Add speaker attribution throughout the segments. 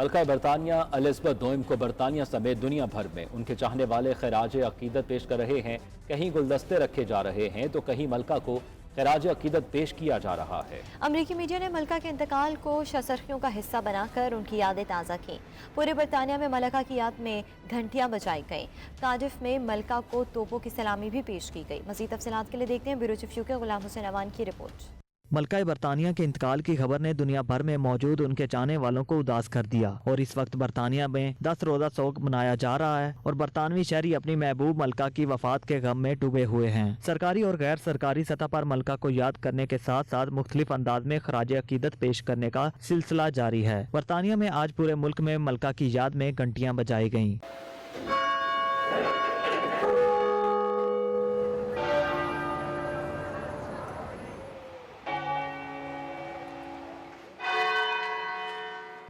Speaker 1: मलका बरतानिया एलिज़ाबेथ दोम को बरतानिया समेत दुनिया भर में उनके चाहने वाले खैराज अकीदत पेश कर रहे हैं। कहीं गुलदस्ते रखे जा रहे हैं तो कहीं मलका को खैराज अकीदत पेश किया जा रहा है।
Speaker 2: अमरीकी मीडिया ने मलका के इंतकाल को शसरखियों का हिस्सा बनाकर उनकी यादें ताज़ा की। पूरे बरतानिया में मलका की याद में घंटियां बजाई गईं। कार्डिफ में मलका को तोपों की सलामी भी पेश की गई। मज़ीद तफसीलात के लिए देखते हैं ब्यूरो चीफ यूके गुलाम हुसैन अवान की रिपोर्ट।
Speaker 3: मलका बरतानिया के इंतकाल की खबर ने दुनिया भर में मौजूद उनके चाहने वालों को उदास कर दिया और इस वक्त बरतानिया में 10 रोज़ा शोक मनाया जा रहा है और बरतानवी शहरी अपनी महबूब मलका की वफात के गम में डूबे हुए हैं। सरकारी और गैर सरकारी सतह पर मलका को याद करने के साथ साथ मुख्तलिफ अंदाज में खराज अकीदत पेश करने का सिलसिला जारी है। बरतानिया में आज पूरे मुल्क में मलका की याद में घंटियाँ बजाई गयी।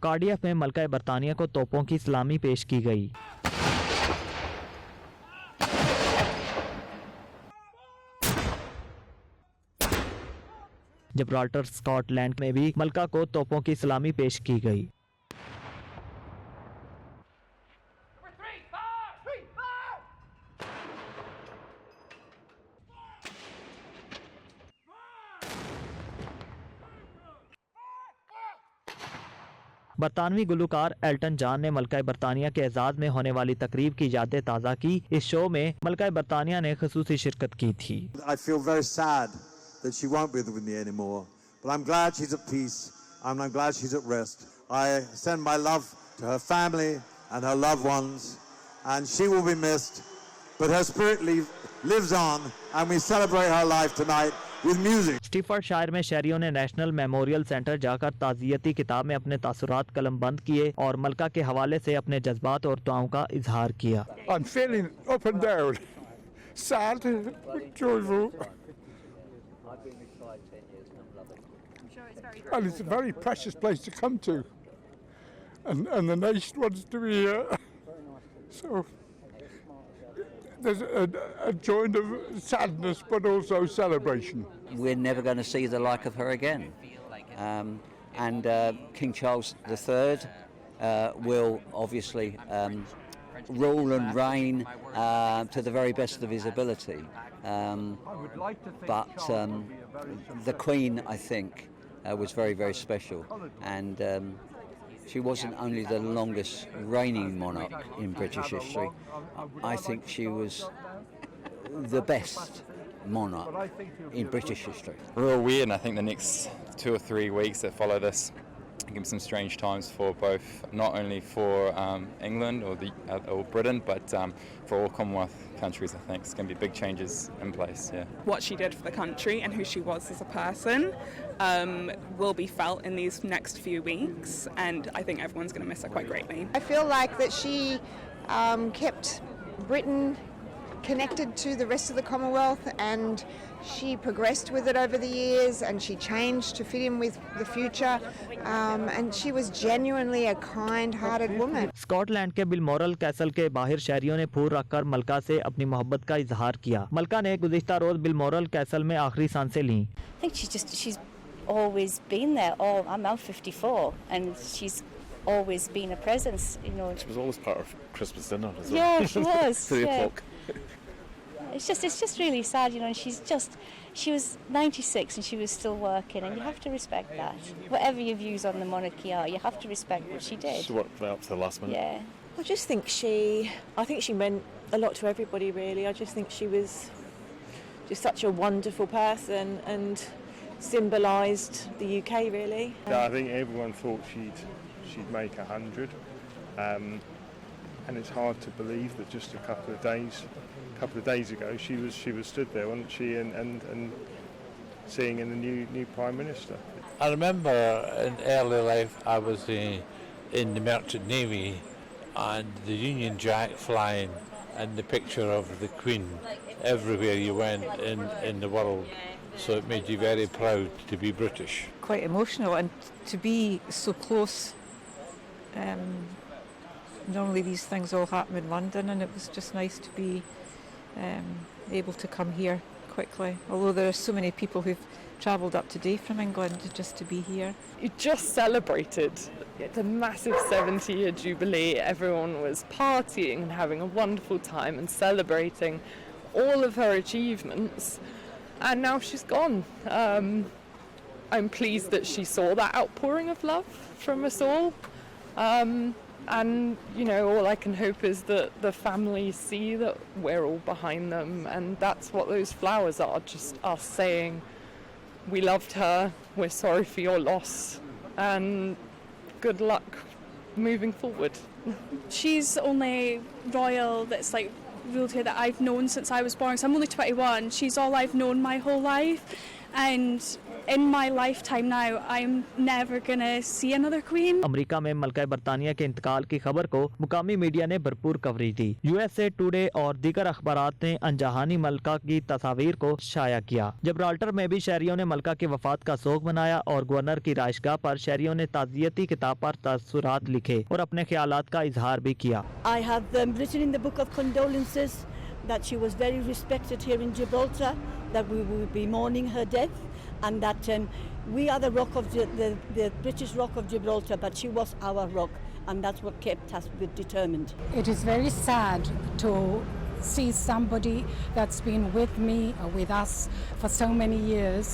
Speaker 3: कार्डिफ में मलका बरतानिया को तोपों की सलामी पेश की गई। जिब्राल्टर स्कॉटलैंड में भी मलका को तोपों की सलामी पेश की गई। बरतानवी गुलकार एल्टन जॉन ने मलका बरतानिया के एजाज में होने वाली तकरीब की यादें ताज़ा की। इस शो में मलका बरतानिया ने खुसूसी शिरकत की थी।
Speaker 4: I feel very sad that she won't be with me anymore, but I'm glad she's at peace and I'm glad she's at rest. I send my love to her family and her loved ones, and she will be missed, but her spirit lives on, and we celebrate her life tonight with music.
Speaker 3: स्टीफर्डशायर में शहरियों ने national memorial centre जाकर ताज़ियती किताब में अपने तासुरात कलम बंद किए और मलका के हवाले से अपने जज्बात और दुआओं का इजहार किया।
Speaker 5: I'm feeling up and down, sad, joyful. And it's a very precious place to come to, and the nation wants to be here. So there's a joint of sadness, but also celebration.
Speaker 6: We're never going to see the like of her again. And King Charles III will obviously rule and reign to the very best of his ability. But the Queen, I think, was very, very special. And she wasn't only the longest reigning monarch in British history. I think she was the best monarch in British history.
Speaker 7: Real weird, and I think the next 2 or 3 weeks that follow this give some strange times for both, not only for England or Britain, but for all Commonwealth countries. I think it's going to be big changes in place. Yeah.
Speaker 8: What she did for the country and who she was as a person will be felt in these next few weeks, and I think everyone's going to miss her quite greatly.
Speaker 9: I feel like that she kept Britain connected to the rest of the Commonwealth, and she progressed with it over the years, and she changed to fit in with the future, and she was genuinely a kind-hearted woman.
Speaker 3: Scotland के बिलमोरल castle के बाहर शहरियों ने फूल रखकर मलका से अपनी मोहब्बत का इजहार किया। मलका ने गुज़िश्ता रोज बिलमोरल कैसल में आखिरी सांसें लीं।
Speaker 10: I think she's always been there. Oh, I'm now 54, and she's always been a presence. You know,
Speaker 11: she was always part of Christmas dinner as well.
Speaker 10: Yeah, she was.
Speaker 11: 3 o'clock.
Speaker 10: It's just really sad, you know, and she was 96 and she was still working, and you have to respect that. Whatever your views on the monarchy are, you have to respect what she did.
Speaker 11: She worked right up to the last minute.
Speaker 10: Yeah.
Speaker 12: I just think she meant a lot to everybody, really. I just think she was just such a wonderful person and symbolised the UK, really.
Speaker 5: Yeah, I think everyone thought she'd make 100. And it's hard to believe that just a couple of days ago she was stood there, wasn't she, and seeing in the new Prime Minister.
Speaker 13: I remember in early life I was in the Merchant Navy, and the Union Jack flying and the picture of the Queen everywhere you went in the world, so it made you very proud to be British.
Speaker 14: Quite emotional, and to be so close. Normally these things all happen in London, and it was just nice to be able to come here quickly, although there are so many people who've travelled up today from England just to be here.
Speaker 15: You just celebrated the massive 70-year jubilee. Everyone was partying and having a wonderful time and celebrating all of her achievements, and now she's gone. I'm pleased that she saw that outpouring of love from us all. And, you know, all I can hope is that the families see that we're all behind them, and that's what those flowers are, just us saying, we loved her, we're sorry for your loss, and good luck moving forward.
Speaker 16: She's the only royal that's like royalty that I've known since I was born, so I'm only 21. She's all I've known my whole life, and in my lifetime now I'm never gonna see another queen.
Speaker 3: America में मलका बरतानिया के इंतकाल की खबर को मुकामी media ने भरपूर कवरेज दी। USA टुडे और दीगर अखबारात ने अनजहानी मलका की तस्वीर को शाया किया। जिब्राल्टर में भी शहरियों ने मलका की वफात का शोक मनाया और गवर्नर की राइशगाह पर शहरियों ने ताज़ियती किताब पर तअस्सुरात लिखे और अपने ख्यालात का इजहार भी किया।
Speaker 17: I have written in the book of condolences that she was very respected here in Gibraltar, that we will be mourning her death, and that we are the rock of the British rock of Gibraltar, but she was our rock, and that's what kept us determined.
Speaker 18: It is very sad to see somebody that's been with me or with us for so many years,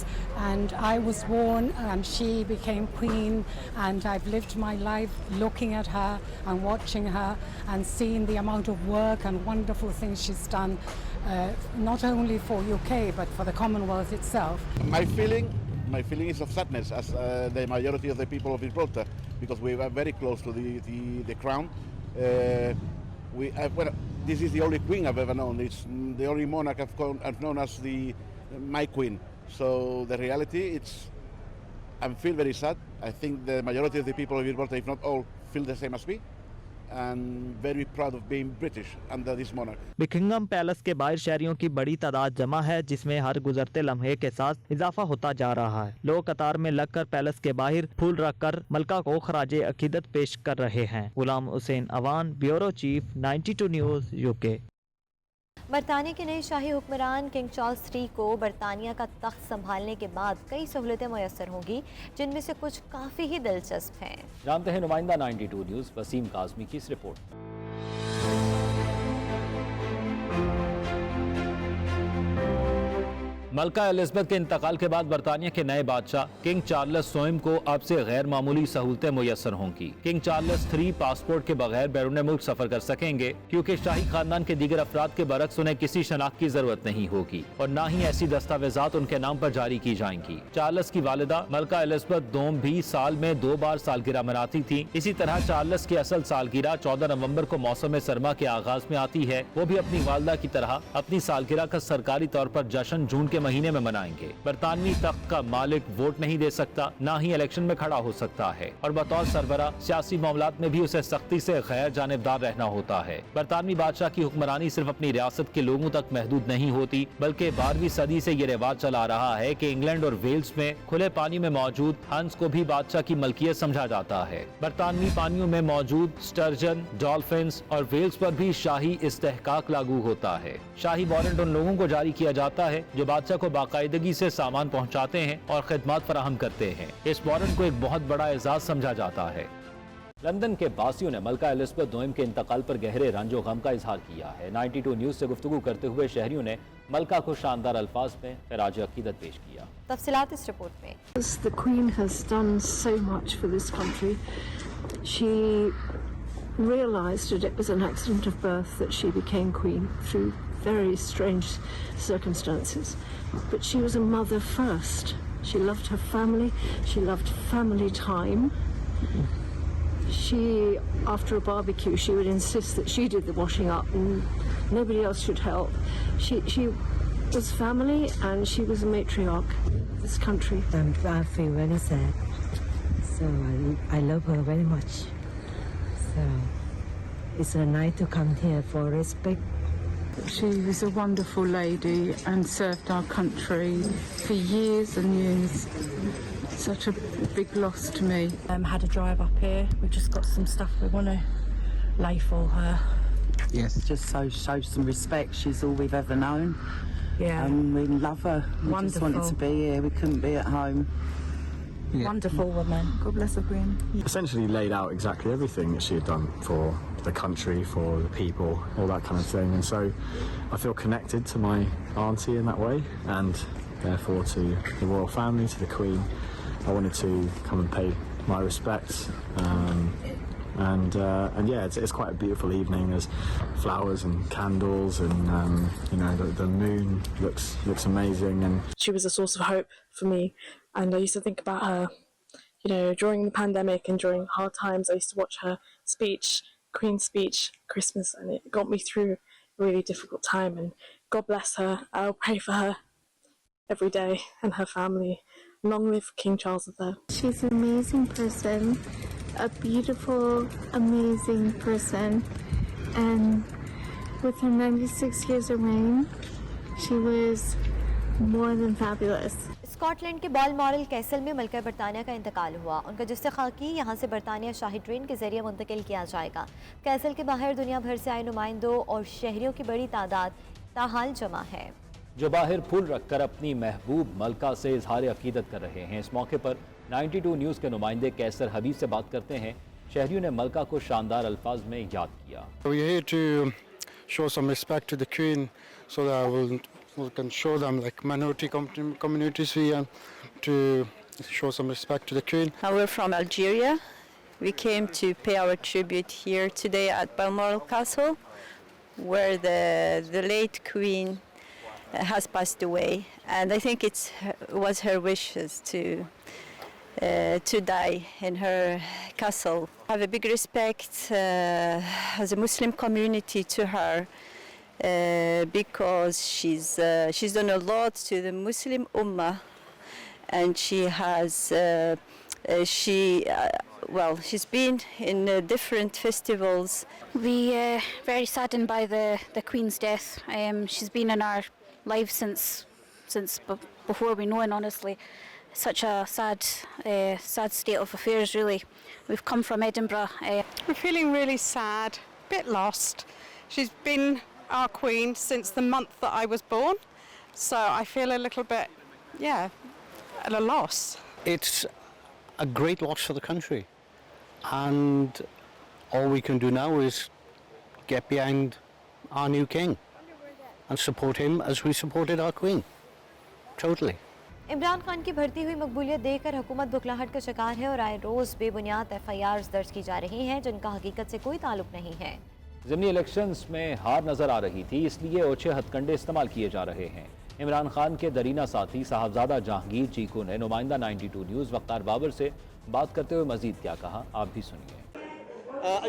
Speaker 18: and I was born and she became queen, and I've lived my life looking at her and watching her and seeing the amount of work and wonderful things she's done, not only for UK but for the Commonwealth itself.
Speaker 19: My feeling is of sadness, as the majority of the people of Gibraltar, because we were very close to the crown. This is the only queen I've ever known. It's the only monarch I've known as my queen. So the reality, I feel very sad. I think the majority of the people of Gibraltar, if not all, feel the same as me. And very proud of being British under this monarch.
Speaker 3: Buckingham palace के बाहर शहरियों की बड़ी तादाद जमा है, जिसमें हर गुजरते लम्हे के साथ इजाफा होता जा रहा है। लोग कतार में लगकर पैलेस के बाहर फूल रखकर मलका को खराजे अकीदत पेश कर रहे हैं। Ghulam Hussain Awan, bureau chief, 92 news UK।
Speaker 2: बरतानिया के नए शाही हुक्मरान किंग चार्ल्स III को बरतानिया का तख्त संभालने के बाद कई सहूलतें मैसर होंगी, जिनमें से कुछ काफ़ी ही दिलचस्प हैं।
Speaker 1: जानते हैं नुमाइंदा 92 न्यूज़ वसीम काज़मी की इस रिपोर्ट। मलका एलिज़ाबेथ के इंतकाल के बाद बरतानिया के नए बादशाह किंग चार्ल्स सोम को अब से गैर मामूली सहूलतें मुयस्सर होंगी। किंग चार्ल्स III पासपोर्ट के बगैर बैरून मुल्क सफर कर सकेंगे, क्योंकि शाही खानदान के दीगर अफराद के बरक्स उन्हें किसी शनाख्त की जरूरत नहीं होगी और न ही ऐसी दस्तावेजात उनके नाम पर जारी की जाएंगी। चार्ल्स की वालिदा मलका एलिज़ाबेथ II भी साल में 2 बार सालगिरह मनाती थी। इसी तरह चार्ल्स की असल सालगिरह 14 नवंबर को मौसम सरमा के आगाज में आती है। वो भी अपनी वालिदा की तरह अपनी सालगिरह का सरकारी तौर पर जश्न जून के महीने में मनाएंगे। बरतानवी तख्त का मालिक वोट नहीं दे सकता, न ही इलेक्शन में खड़ा हो सकता है और बतौर सरबरा सियासी मामलात में भी उसे सख्ती से गैर जानिबदार रहना होता है। बरतानवी बादशाह की हुक्मरानी सिर्फ अपनी रियासत के लोगों तक महदूद नहीं होती, बल्कि 12वीं सदी से ये रिवाज चला रहा है कि इंग्लैंड और वेल्स में खुले पानी में मौजूद हंस को भी बादशाह की मलकियत समझा जाता है। बरतानवी पानियों में मौजूद स्टर्जन, डॉल्फिन्स और वेल्स पर भी शाही इस्तेहकाक लागू होता है। शाही वारंट उन लोगों को जारी किया जाता है जो बादशाह को बाकायदगी से सामान पहुंचाते हैं और खिदमत फराहम करते हैं। इस वारंट को एक बहुत बड़ा एजाज समझा जाता है। लंदन के बासियों ने मलका एलिज़ाबेथ II के इंतकाल पर गहरे रंजो गम का इजहार किया है। 92 न्यूज़ से गुफ्तगू करते हुए शहरियों ने मलका को शानदार अल्फाज में खिराज अकीदत पेश किया।
Speaker 2: तफसीलात इस रिपोर्ट में।
Speaker 20: The Queen has done so much for this country. She realised that it was an accident of birth that she became Queen through very strange circumstances. But she was a mother first. She loved her family. She loved family time. She, after a barbecue, she would insist that she did the washing up and nobody else should help. She was family and she was a matriarch of this country.
Speaker 21: I feel very sad. So I love her very much. So it's a night to come here for respect.
Speaker 22: She was a wonderful lady and served our country for years and years. Such a big loss to me.
Speaker 23: Had a drive up here. We've just got some stuff we want to lay for her.
Speaker 24: Yes, just show some respect. She's all we've ever known.
Speaker 23: Yeah.
Speaker 4: And we love her. We just wanted to be here. We couldn't be at home.
Speaker 23: Yeah. Wonderful woman. God bless the Queen.
Speaker 6: Essentially laid out exactly everything that she had done for the country, for the people, all that kind of thing. And so I feel connected to my auntie in that way, and therefore to the royal family, to the Queen. I wanted to come and pay my respects. And yeah, it's quite a beautiful evening. There's flowers and candles, and you know, the moon looks amazing. And
Speaker 7: she was a source of hope for me, and I used to think about her, you know, during the pandemic and during hard times. I used to watch her speech, Queen's speech, Christmas, and it got me through a really difficult time. And God bless her. I'll pray for her every day and her family. Long live King Charles III.
Speaker 24: She's an amazing person, a beautiful, amazing person, and with her 96 years of reign, she was more than fabulous.
Speaker 2: Scotland के Balmoral castle में मलका बरतानिया का इंतकाल हुआ। उनका जिस्से खाकी यहाँ से बरतानिया शाही ट्रेन के जरिए मुंतकिल किया जाएगा। कैसल के बाहर दुनिया भर से आए नुमाइंदों और शहरियों की बड़ी तादाद ताहाल जमा है,
Speaker 1: जो बाहर फूल रखकर अपनी महबूब मलका से इजहार अकीदत कर रहे हैं। इस मौके पर 92 न्यूज़ के नुमाइंदे कैसर हबीब से बात करते हैं। शहरियों ने मलका को शानदार अल्फाज में याद किया।
Speaker 25: We're here to show some respect to the Queen, so that we can show them, like minority communities, to show some respect to the Queen.
Speaker 26: We're from Algeria. We came to pay our tribute here today at Balmoral Castle, where the late Queen has passed away, and I think it was her wishes to die in her castle. I have a big respect as a Muslim community to her, because she's done a lot to the Muslim Ummah, and she has she's been in different festivals.
Speaker 27: We very saddened by the Queen's death. She's been in our lives since before we know it, honestly. Such a sad state of affairs, really. We've come from Edinburgh.
Speaker 28: We're feeling really sad, a bit lost. She's been our Queen since the month that I was born, so I feel a little bit, at a loss.
Speaker 29: It's a great loss for the country, and all we can do now is get behind our new king and support him as we supported our Queen. Totally.
Speaker 2: Imran Khan की बढ़ती हुई मकबूलियत देखकर हुकूमत बुखलाहट का शिकार है और आए रोज बेबुनियाद FIRs दर्ज की जा रही हैं जिनका हकीकत से कोई ताल्लुक नहीं है।
Speaker 1: ज़िमनी इलेक्शंस में हार नजर आ रही थी, इसलिए ओछे हथकंडे इस्तेमाल किए जा रहे हैं। इमरान खान के दरीना साथी साहबजादा जहांगीर चीकू ने नुमाइंदा 92 न्यूज़ वक़्तार बाबर से बात करते हुए मजीद क्या कहा, आप भी सुनिए।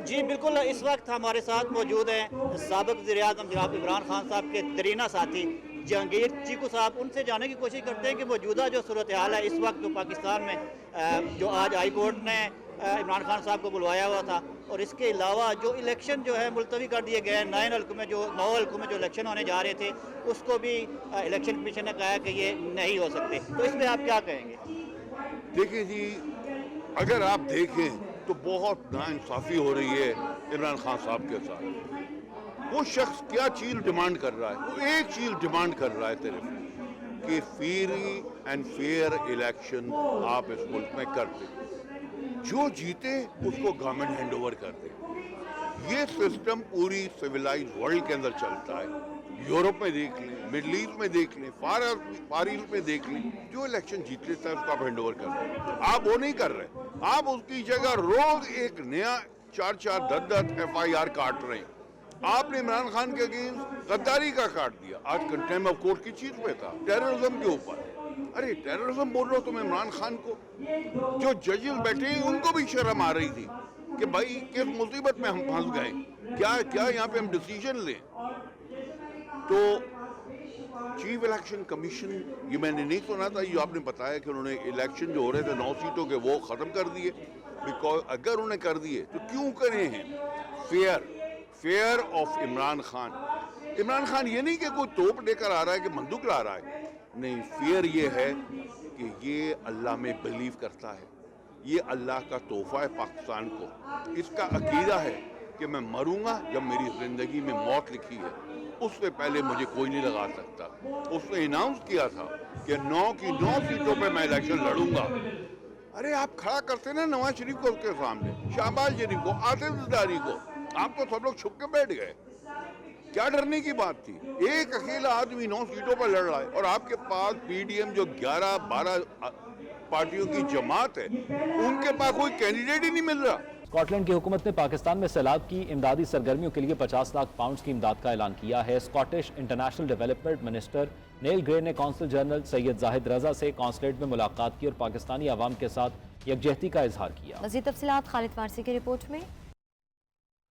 Speaker 30: जी बिल्कुल, इस वक्त हमारे साथ मौजूद हैं साबिक़ वज़ीर-ए-आज़म जनाब इमरान खान साहब के दरीना साथी जहांगीर चीकू साहब। उनसे जानने की कोशिश करते हैं कि मौजूदा जो सूरत हाल है इस वक्त तो पाकिस्तान में, जो आज हाई कोर्ट ने इमरान खान साहब को बुलवाया हुआ था, और इसके अलावा जो इलेक्शन जो है मुलतवी कर दिए गए हैं, 9 हल्कों में जो इलेक्शन होने जा रहे थे उसको भी इलेक्शन कमीशन ने कहा कि ये नहीं हो सकते, तो इसमें आप क्या कहेंगे?
Speaker 31: देखिए जी, अगर आप देखें तो बहुत नाइंसाफ़ी हो रही है इमरान खान साहब के साथ। वो शख्स क्या चीज़ डिमांड कर रहा है, वो एक चीज़ डिमांड कर रहा है सिर्फ कि फ्री एंड फेयर इलेक्शन आप इस मुल्क में कर दें, जो जीते उसको गवर्नमेंट हैंड ओवर कर दे। ये सिस्टम पूरी सिविलाइज्ड वर्ल्ड के अंदर चलता है। यूरोप में देख लें, मिडल ईस्ट में देख लें, फार ईस्ट में देख लें, जो इलेक्शन जीत लेता है उसको आप हैंड ओवर कर दें। आप वो नहीं कर रहे, आप उसकी जगह रोज एक नया 4-4, 10-10 FIR काट रहे हैं। आपने इमरान खान के अगेंस्ट गद्दारी का काट दिया, आज कंटेम्प्ट ऑफ कोर्ट की चीज पे था, टेररिज्म के ऊपर। अरे टेररिज्म बोल रहे हो तुम इमरान खान को? जो जजेस बैठे हैं उनको भी शर्म आ रही थी कि भाई किस मुसीबत में हम फंस गए, क्या यहाँ पे हम डिसीजन लें। तो चीफ इलेक्शन कमीशन, ये मैंने नहीं सुना था, ये आपने बताया कि उन्होंने इलेक्शन जो हो रहे थे 9 सीटों के वो ख़त्म कर दिए। बिकॉज अगर उन्होंने कर दिए तो क्यों करे हैं फेयर ऑफ इमरान खान। इमरान खान ये नहीं कि कोई तोप लेकर आ रहा है कि बंदूक ला रहा है, नहीं, फेयर ये है कि ये अल्लाह में बिलीव करता है, ये अल्लाह का तोहफा है पाकिस्तान को। इसका अकीदा है कि मैं मरूंगा जब मेरी ज़िंदगी में मौत लिखी है, اس سے پہلے مجھے کوئی نہیں لگا سکتا. اس نے اناؤنس کیا تھا کہ 9 کی 9 سیٹوں پہ میں الیکشن لڑوں گا. ارے آپ کھڑا کرتے نا نواز شریف کو اس کے سامنے, شہباز شریف کو, آصف زرداری کو, آپ تو سب لوگ چھپ کے بیٹھ گئے. کیا ڈرنے کی بات تھی؟ ایک اکیلا آدمی 9 سیٹوں پر لڑ رہا ہے, اور آپ کے پاس پی ڈی ایم جو 11-12 پارٹیوں کی جماعت ہے, ان کے پاس کوئی کینڈیڈیٹ ہی نہیں مل رہا.
Speaker 1: اسکاٹ لینڈ کی حکومت نے پاکستان میں سیلاب کی امدادی سرگرمیوں کے لیے 50 لاکھ پاؤنڈز کی امداد کا اعلان کیا ہے. اسکاٹش انٹرنیشنل ڈیولپمنٹ منسٹر نیل گرے نے کونسل جنرل سید زاہد رضا سے کونسلیٹ میں ملاقات کی اور پاکستانی عوام کے ساتھ یکجہتی کا اظہار کیا.
Speaker 2: مزید تفصیلات خالد فارسی کی رپورٹ میں.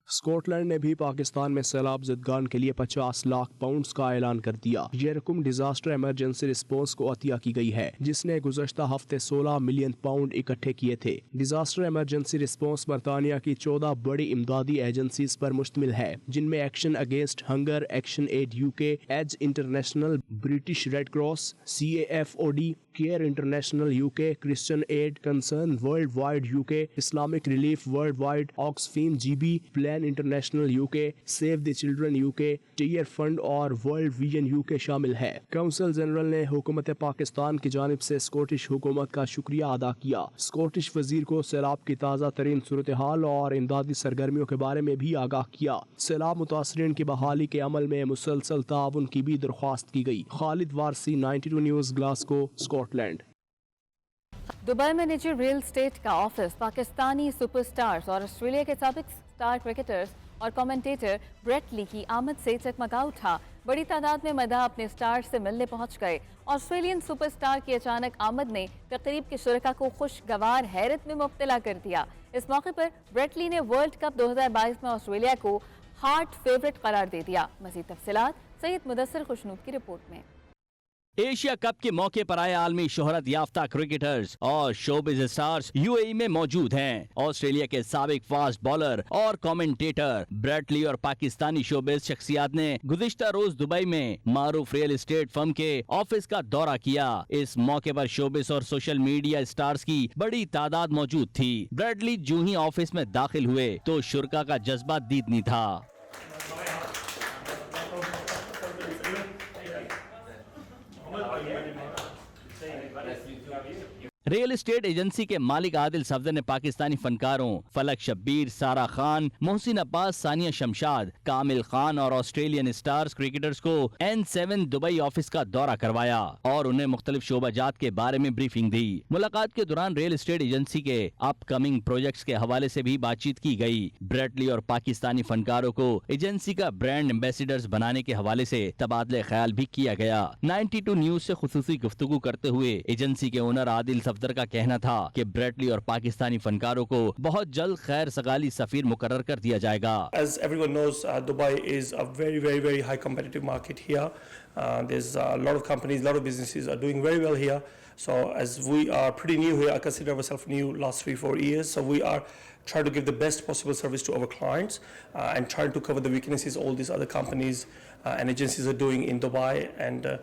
Speaker 5: اسکاٹ لینڈ نے بھی پاکستان میں سیلاب زدگان کے لیے 50 لاکھ پاؤنڈز کا اعلان کر دیا. یہ رقم ڈیزاسٹر ایمرجنسی رسپانس کو عطیہ کی گئی ہے, جس نے گزشتہ ہفتے 16 ملین پاؤنڈ اکٹھے کیے تھے. ڈیزاسٹر ایمرجنسی رسپانس برطانیہ کی 14 بڑی امدادی ایجنسیز پر مشتمل ہے, جن میں Action Against Hunger, Action Aid UK, Age International, British Red Cross, CAFOD, Care International UK, Christian Aid, Concern World Wide UK, Islamic Relief World Wide, Oxfam GB, Plan International UK, Save the Children UK, Tear Fund اور World Vision UK شامل ہے. Council general نے حکومت پاکستان کی جانب سے Scottish حکومت کا شکریہ ادا کیا. اسکاٹش وزیر کو سیلاب کی تازہ ترین صورتحال اور امدادی سرگرمیوں کے بارے میں بھی آگاہ کیا. سیلاب متاثرین کی بحالی کے عمل میں مسلسل تعاون کی بھی درخواست کی گئی. Khalid Warsi, 92 News, Glasgow, Scotland.
Speaker 8: Dubai میں نجی ریل اسٹیٹ کا آفس پاکستانی سپر سٹارز اور آسٹریلیا کے سابق سٹار کرکٹرز اور کمنٹیٹر بریٹ لی کی آمد سے چکمگا اٹھا. بڑی تعداد میں مداح اپنے سٹار سے ملنے پہنچ گئے. آسٹریلین سپر سٹار کی اچانک آمد نے تقریب کے شرکاء کو خوشگوار حیرت میں مبتلا کر دیا. اس موقع پر بریٹ لی نے ورلڈ کپ 2022 میں آسٹریلیا کو ہارٹ فیورٹ قرار دے دیا. مزید تفصیلات سید مدثر خوشنود کی رپورٹ میں.
Speaker 9: ایشیا کپ کے موقع پر آئے عالمی شہرت یافتہ کرکٹرز اور شوبز اسٹارز UAE میں موجود ہیں. آسٹریلیا کے سابق فاسٹ بالر اور کمنٹیٹر بریٹ لی اور پاکستانی شوبز شخصیات نے گزشتہ روز دبئی میں معروف ریل اسٹیٹ فرم کے آفس کا دورہ کیا. اس موقع پر شوبز اور سوشل میڈیا اسٹارز کی بڑی تعداد موجود تھی. بریٹ لی جو ہی آفس میں داخل ہوئے تو شرکاء کا جذبہ دیدنی تھا. ریل اسٹیٹ ایجنسی کے مالک عادل صفدر نے پاکستانی فنکاروں فلک شبیر, سارا خان, محسن عباس, ثانیہ شمشاد, کامل خان اور آسٹریلین اسٹارز کرکٹرز کو N7 دبئی آفس کا دورہ کروایا اور انہیں مختلف شعبہ جات کے بارے میں بریفنگ دی. ملاقات کے دوران ریل اسٹیٹ ایجنسی کے اپ کمنگ پروجیکٹس کے حوالے سے بھی بات چیت کی گئی. بریٹ لی اور پاکستانی فنکاروں کو ایجنسی کا برانڈ ایمبیسیڈرز بنانے کے حوالے سے تبادلہ خیال بھی کیا گیا. 92 نیوز سے خصوصی گفتگو کرتے ہوئے ایجنسی کے اونر عادل صفدر کا کہنا تھا کہ بریٹ لی اور پاکستانی فنکاروں کو بہت جلد خیر سگالی سفیر مقرر کر دیا جائے گا.
Speaker 10: As everyone knows, Dubai is a very high competitive market here. There's a lot of companies, a lot of businesses are doing very well here. So as we are pretty new here, I consider ourselves new last 3-4 years. So we are trying to give the best possible service to our clients and trying to cover the weaknesses all these other companies and agencies are doing in Dubai. And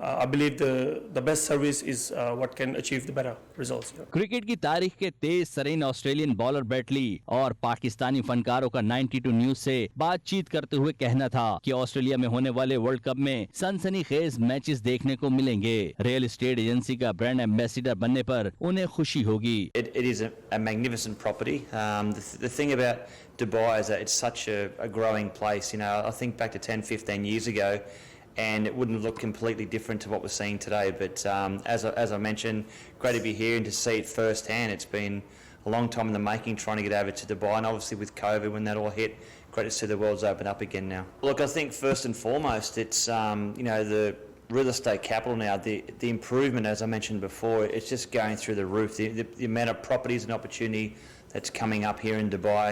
Speaker 10: I believe the best service is what can achieve the better results.
Speaker 9: Cricket کی تاریخ کے تیز ترین Australian bowler Brett لی اور پاکستانی فنکاروں کا 92 news سے بات چیت کرتے ہوئے کہنا تھا کہ آسٹریلیا میں ہونے والے ورلڈ کپ میں سنسنی خیز میچز دیکھنے کو ملیں گے. ریل اسٹیٹ ایجنسی کا برانڈ ایمبیسیڈر بننے پر انہیں خوشی ہوگی.
Speaker 11: It is a magnificent property. The thing about Dubai is that it's such a growing place. You know, I think back to 10-15 years ago, and it wouldn't look completely different to what we're seeing today. But as I mentioned, great to be here and to see it firsthand. It's been a long time in the making trying to get over to Dubai, and obviously with COVID when that all hit, great to see the world's open up again now. Look, I think first and foremost it's you know, the real estate capital now, the improvement, as I mentioned before, it's just going through the roof. The amount of properties and opportunity that's coming up here in Dubai,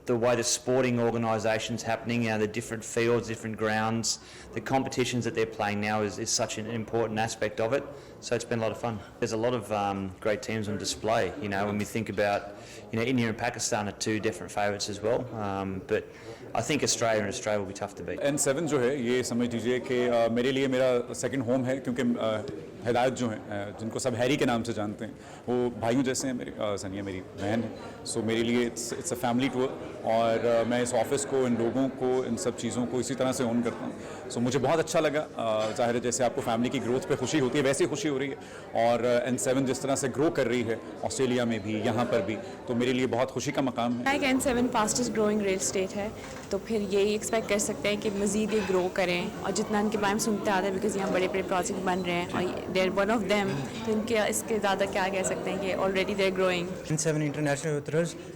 Speaker 11: the way the sporting organisations happening, you know, the different fields, different grounds, the competitions that they're playing now is such an important aspect of it. So it's been a lot of fun. There's a lot of great teams on display. You know, when we think about, you know, India and Pakistan are two different favourites as well. But I think Australia will be tough to beat.
Speaker 12: N7 جو ہے یہ سمجھ لیجیے کہ میرے لیے میرا second home ہے, کیونکہ ہدایت جو ہیں جن کو سب ہیری کے نام سے جانتے ہیں وہ بھائیوں جیسے ہیں. میری ثانیہ میری بہن ہے, سو میرے لیے اٹس اے फैमिली टूर, और मैं इस ऑफिस को, इन लोगों को, इन सब चीज़ों को इसी तरह से ओन करता हूँ। सो मुझे बहुत अच्छा लगा। ज़ाहिर है जैसे आपको फैमिली की ग्रोथ पे खुशी होती है वैसी खुशी हो रही है, और N7 जिस तरह से ग्रो कर रही है ऑस्ट्रेलिया में भी, यहाँ पर भी, तो मेरे लिए बहुत खुशी का मकाम है।
Speaker 3: N7 fastest growing real estate है, तो फिर यही एक्सपेक्ट कर सकते हैं कि मज़ीद ये ग्रो करें, और जितना इनके बारे में सुनते आते हैं, बिकॉज यहाँ बड़े बड़े प्रोजेक्ट बन रहे हैं और they are one of them, तो इनके इसके ज़्यादा क्या कह सकते हैं कि already they are growing.
Speaker 13: N7 international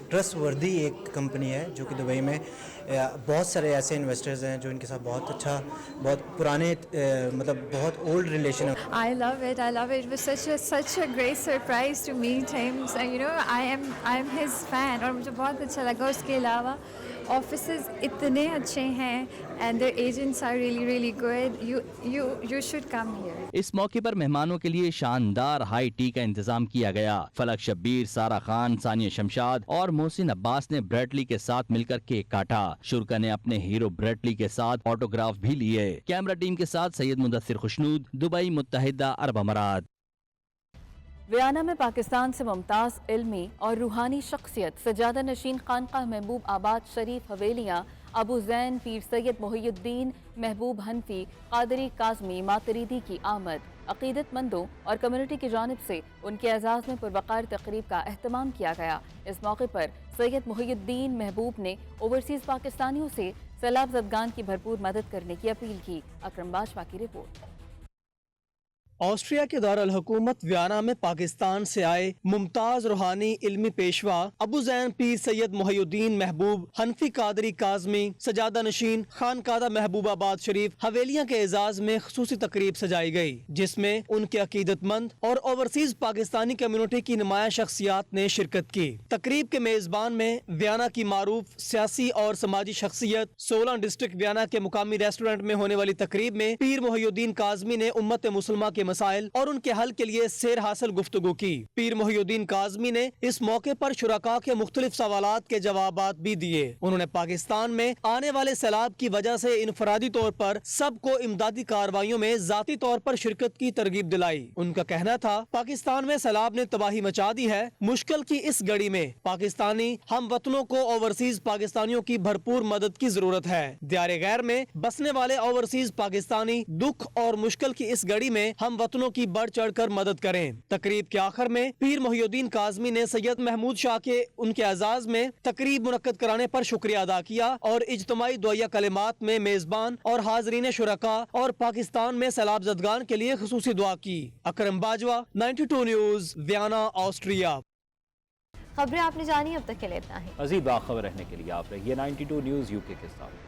Speaker 13: trustworthy एक कंपनी है जो कि दुबई में बहुत सारे ऐसे इन्वेस्टर्स हैं जो इनके साथ बहुत अच्छा, बहुत पुराने मतलब बहुत ओल्ड रिलेशन है।
Speaker 14: I love it. It was such a great surprise to meet him. So, you know, I am his fan, और मुझे बहुत अच्छा लगा। उसके अलावा ऑफिसेस इतने अच्छे हैं and their agents are really good. You should come here.
Speaker 9: इस मौके पर मेहमानों के लिए शानदार हाई टी का इंतजाम किया गया। फलक शब्बीर, सारा खान, सानिया शमशाद और मोहसिन अब्बास ने ब्रेटली के साथ मिलकर केक काटा। शुरका ने अपने हीरो ब्रेटली के साथ ऑटोग्राफ भी लिए। कैमरा टीम के साथ सैयद मुदस्सिर खुशनूद, दुबई, मुत्तहिदा अरब अमारात।
Speaker 8: वियाना में पाकिस्तान से मुमताज़ इल्मी और रूहानी शख्सियत सजादा नशीन खानकाह महबूब आबाद शरीफ हवेलियाँ अबू जैन पीर सैयद मोहियुद्दीन महबूब हनफी कादरी काज़मी मातरीदी की आमद। अक़ीदतमंदों और कम्युनिटी की जानिब से उनके एजाज़ में पुरवकार तकरीब का एहतमाम किया गया। इस मौके पर सैयद मोहियुद्दीन महबूब ने ओवरसीज़ पाकिस्तानियों से सैलाब ज़दगान की भरपूर मदद करने की अपील की। अकरम बाजवा की रिपोर्ट।
Speaker 15: ऑस्ट्रिया के दारुल हुकूमत वियाना में पाकिस्तान से आए मुमताज रूहानी इल्मी पेशवा अबू जैन पीर सैयद मोहियुद्दीन महबूब हनफी कादरी काज़मी सजादा नशीन खानकादा महबूबाबाद शरीफ हवेलियां के एजाज में खुसूसी तकरीब सजाई गई, जिसमें उनके अकीदतमंद और ओवरसीज पाकिस्तानी कम्युनिटी की नुमाया शख्सियात ने शिरकत की। तकरीब के मेजबान में वियाना की मारूफ सियासी और समाजी शख्सियत सोलन डिस्ट्रिक्ट वियाना के मुकामी रेस्टोरेंट में होने वाली तकरीब में पीर मोहियुद्दीन काज़मी ने उम्मत मुसलमा के मसाइल और उनके हल के लिए सेर हासिल गुफ्तगू की। पीर मोहियुद्दीन काज़मी ने इस मौके पर शुरका के मुख्तलिफ सवालात के जवाबात भी दिए। उन्होंने पाकिस्तान में आने वाले सैलाब की वजह से इनफरादी तौर पर सबको इमदादी कार्रवाइयों में जाती तौर पर शिरकत की तरगीब दिलाई। उनका कहना था, पाकिस्तान में सैलाब ने तबाही मचा दी है। मुश्किल की इस घड़ी में पाकिस्तानी हम वतनों को ओवरसीज पाकिस्तानियों की भरपूर मदद की जरूरत है। दियारे गैर में बसने वाले ओवरसीज पाकिस्तानी दुख और मुश्किल की इस घड़ी में हम वतनों की बढ़ चढ़ कर मदद करें। तकरीब के आखिर में पीर मोहियुद्दीन काज़मी ने सैयद महमूद शाह के उनके एजाज में तकरीब मुनक्कद कराने पर शुक्रिया अदा किया और इज्तिमाई दुआया कलिमात में मेजबान और हाजरीन शुरका और पाकिस्तान में सैलाब ज़दगान के लिए खुसूसी दुआ की। अकरम बाजवा, 92 न्यूज़, वियाना, ऑस्ट्रिया।
Speaker 2: खबरें आपने जानी, अब तक के लिए इतना ही।
Speaker 1: मज़ीद बाखबर रहने के लिए आप रहिए 92 न्यूज़ UK के साथ।